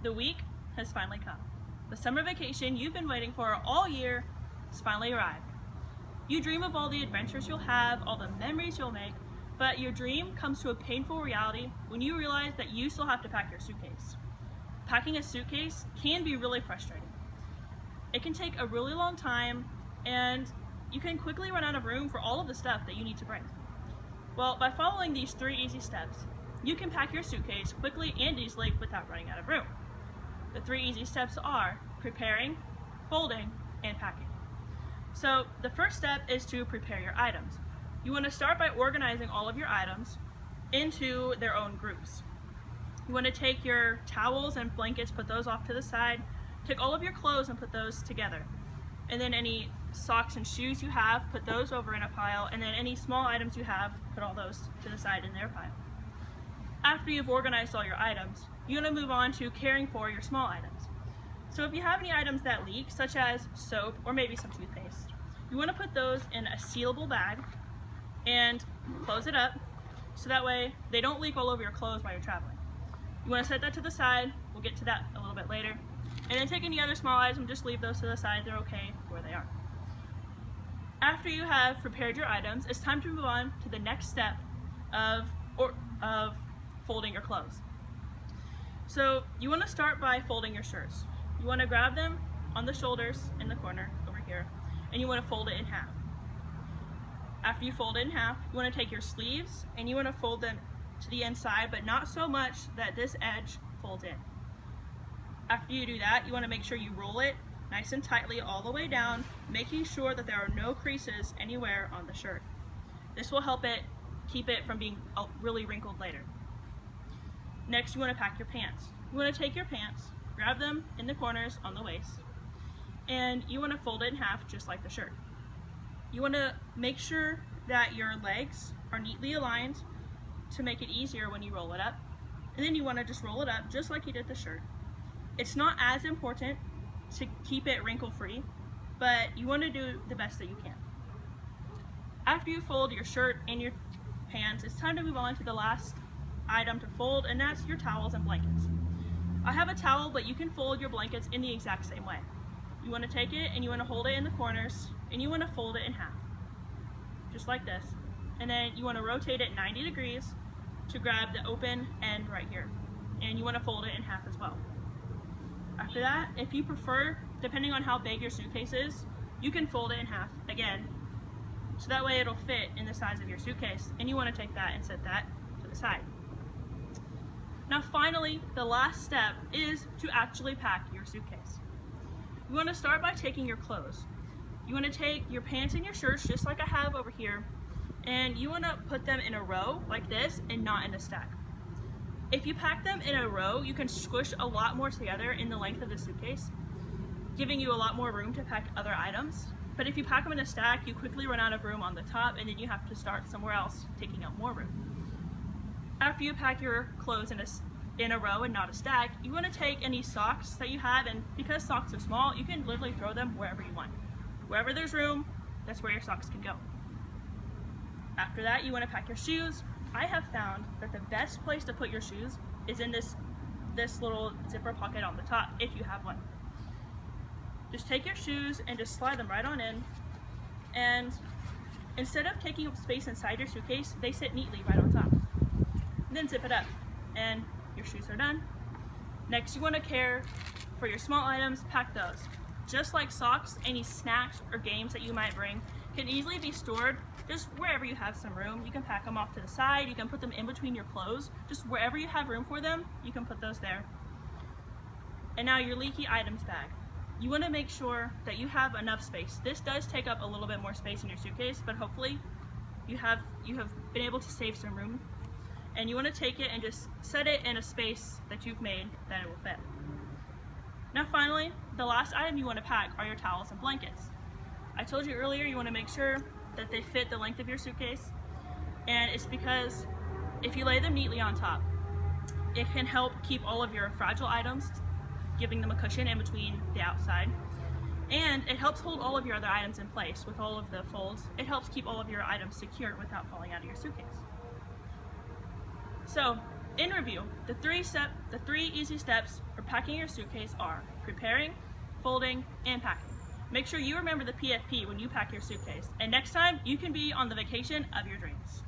The week has finally come. The summer vacation you've been waiting for all year has finally arrived. You dream of all the adventures you'll have, all the memories you'll make, but your dream comes to a painful reality when you realize that you still have to pack your suitcase. Packing a suitcase can be really frustrating. It can take a really long time, and you can quickly run out of room for all of the stuff that you need to bring. Well, by following these 3 easy steps, you can pack your suitcase quickly and easily without running out of room. The 3 easy steps are preparing, folding, and packing. So the first step is to prepare your items. You want to start by organizing all of your items into their own groups. You want to take your towels and blankets, put those off to the side, take all of your clothes and put those together. And then any socks and shoes you have, put those over in a pile, and then any small items you have, put all those to the side in their pile. After you've organized all your items, you're going to move on to caring for your small items. So if you have any items that leak, such as soap or maybe some toothpaste, you want to put those in a sealable bag and close it up so that way they don't leak all over your clothes while you're traveling. You want to set that to the side. We'll get to that a little bit later. And then take any other small items, just leave those to the side. They're okay where they are. After you have prepared your items, it's time to move on to the next step of folding your clothes. So you want to start by folding your shirts. You want to grab them on the shoulders in the corner over here, and you want to fold it in half. After you fold it in half, you want to take your sleeves and you want to fold them to the inside, but not so much that this edge folds in. After you do that, you want to make sure you roll it nice and tightly all the way down, making sure that there are no creases anywhere on the shirt. This will help it keep it from being really wrinkled later. Next, you want to pack your pants. You want to take your pants, grab them in the corners on the waist, and you want to fold it in half just like the shirt. You want to make sure that your legs are neatly aligned to make it easier when you roll it up. And then you want to just roll it up just like you did the shirt. It's not as important to keep it wrinkle-free, but you want to do the best that you can. After you fold your shirt and your pants, it's time to move on to the last item to fold, and that's your towels and blankets. I have a towel, but you can fold your blankets in the exact same way. You want to take it and you want to hold it in the corners, and you want to fold it in half, just like this. And then you want to rotate it 90 degrees to grab the open end right here. And you want to fold it in half as well. After that, if you prefer, depending on how big your suitcase is, you can fold it in half again, so that way it'll fit in the size of your suitcase. And you want to take that and set that to the side. Now finally, the last step is to actually pack your suitcase. You want to start by taking your clothes. You want to take your pants and your shirts, just like I have over here, and you want to put them in a row like this and not in a stack. If you pack them in a row, you can squish a lot more together in the length of the suitcase, giving you a lot more room to pack other items. But if you pack them in a stack, you quickly run out of room on the top, and then you have to start somewhere else, taking up more room. After you pack your clothes in a row and not a stack, you want to take any socks that you have, and because socks are small, you can literally throw them wherever you want. Wherever there's room, that's where your socks can go. After that, you want to pack your shoes. I have found that the best place to put your shoes is in this little zipper pocket on the top, if you have one. Just take your shoes and just slide them right on in, and instead of taking up space inside your suitcase, they sit neatly right on top. And then zip it up, and your shoes are done. Next, you want to care for your small items, pack those. Just like socks, any snacks or games that you might bring can easily be stored just wherever you have some room. You can pack them off to the side, you can put them in between your clothes, just wherever you have room for them, you can put those there. And now your leaky items bag. You want to make sure that you have enough space. This does take up a little bit more space in your suitcase, but hopefully you have been able to save some room. And you want to take it and just set it in a space that you've made that it will fit. Now finally, the last item you want to pack are your towels and blankets. I told you earlier you want to make sure that they fit the length of your suitcase, and it's because if you lay them neatly on top, it can help keep all of your fragile items, giving them a cushion in between the outside, and it helps hold all of your other items in place with all of the folds. It helps keep all of your items secure without falling out of your suitcase. So In review, the three easy steps for packing your suitcase are preparing, folding, and packing. Make sure you remember the PFP when you pack your suitcase, and next time you can be on the vacation of your dreams.